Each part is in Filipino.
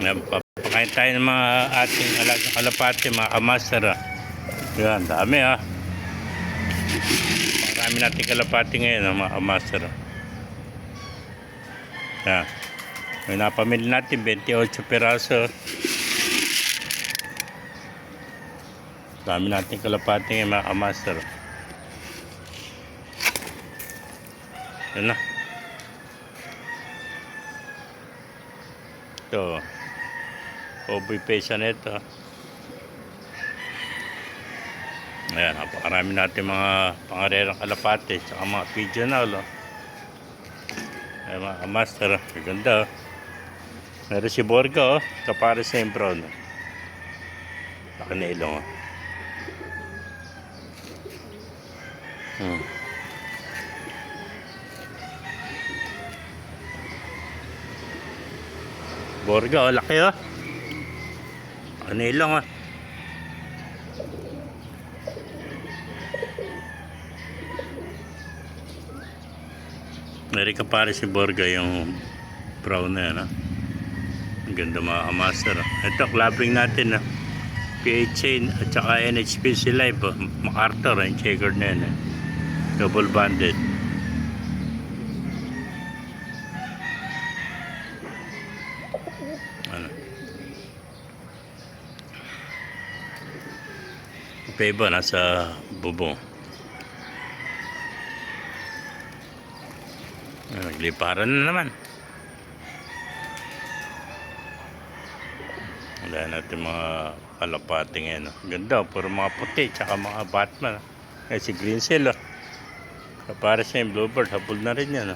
Papakain tayo ng mga ating alagang kalapati, mga kamaster. Yan, dami marami natin kalapati ngayon, mga kamaster. Yan. May napamili natin 28 piraso. Dami natin kalapati ngayon, mga kamaster. Yan na. Ito. Oboy pesa na ito. Ayan, napakarami natin mga pangarerang kalapati tsaka mga pigeonal. Ayan, mga master, ganda. Meron si Borga, kapare sa yung brown. Laki na ilong. Borga, laki laki na ilong. Meron kapare si Borga yung brown na yan. Ang ganda, mga master. Ito, clubbing natin PH at saka NHPC Live. MacArthur, yung checkered na yan. Double banded. Ano? Peba nasa bubong. Nagliparan na naman. Wala natin mga kalapati ngayon. Ganda, puro mga puti tsaka mga Batman. Si Green Seal kapara siya yung Bluebird, habol na rin yan.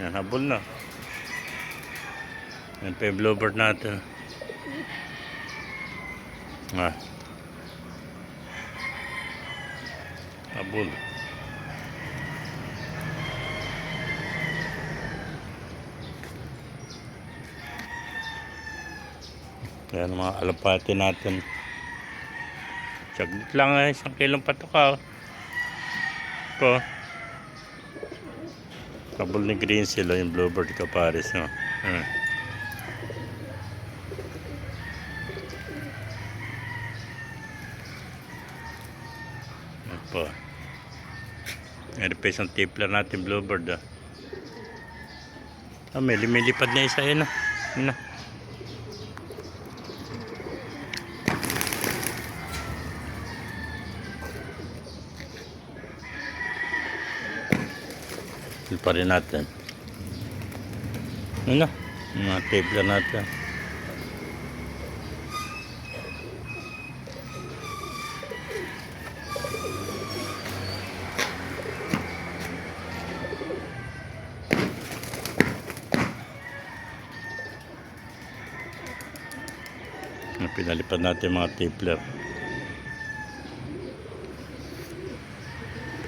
Yan, habol na. Yan pa yung Bluebird natin. Habol. Yan mga kalapati natin. Saglit lang 1 kilong patuka. Ito. Kabul ni Green sila yung Bluebird kapares. Ito. Meron pa isang tipler natin Bluebird. May lumilipad na isa yun. Yun na. Pa rin natin. Yun na. Mga table natin. Pinalipad natin mga tipler.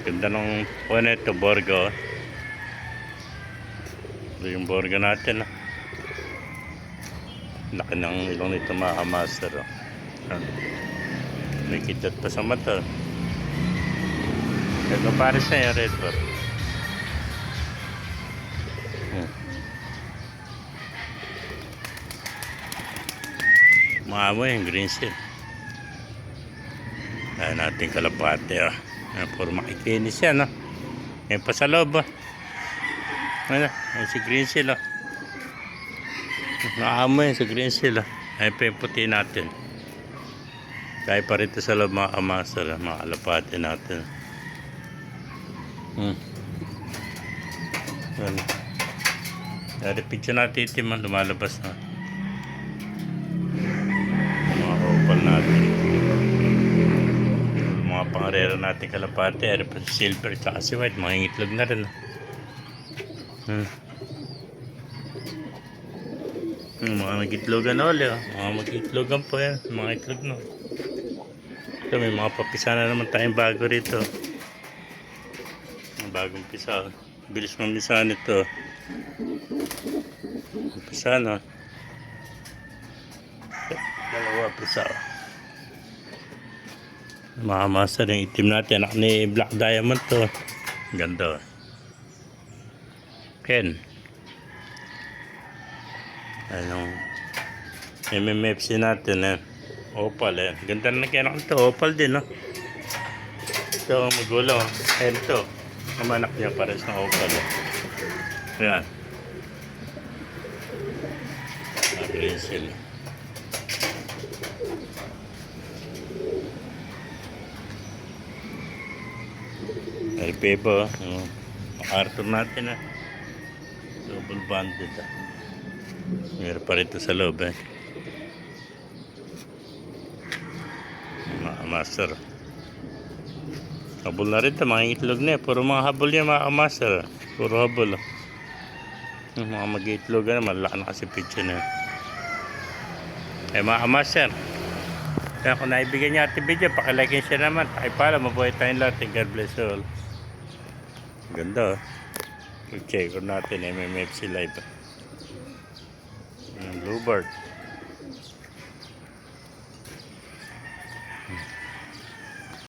Ganda ng ito, Borga. Ito yung Borga natin. Laki ng ilong nito, mga master. May kitat pa sa mata. Ito pares na yung red bar. Maamoy yung green seal. Ayan natin kalapate. Puro makikinis yan. Yan pa sa loob. Ayan si green seal. Maamoy sa green seal. Ayan pa yung puti natin. Kaya pa rito sa loob, mga kamasal, mga kalapate natin. Repeat siya natin itim, lumalabas na. Mga opal natin. Mga pangarera natin kalapate, silver at si white, mga ingitlog na rin. Mga mag-itlogan ulit. Mga mag-itlogan po yan. Mga itlog no. Ito, may mga papisa na naman tayong bago rito. Bagong pisa. Bilis mamisahan ito. Pisa na. Dalawa pisa. Mga master yung itim natin. Anak ni Black Diamond to. Ganda. Ken. Anong MMFC natin eh. Opal eh. Ganda na kaya ito. Opal din no. Ito magulo. Ayan ito. Kamanak niya pares na opal eh. Ayan. Green seal. RP po. Arthur natin ah. Double banded ah. Meron pa rito sa loob eh. Master. Habol na rin ito. Mga itlog na eh. Puro mga habol yan mga master. Puro habol. Yung mga mag-itlog na. Malaki na kasi picture na. Eh mga master. Kaya kung naibigyan niya ating video, pakilike and share naman. Pakipala. Mabuhay tayong lahat. God bless you all. Ganda oh. Check ko natin MMFC live. Bluebird.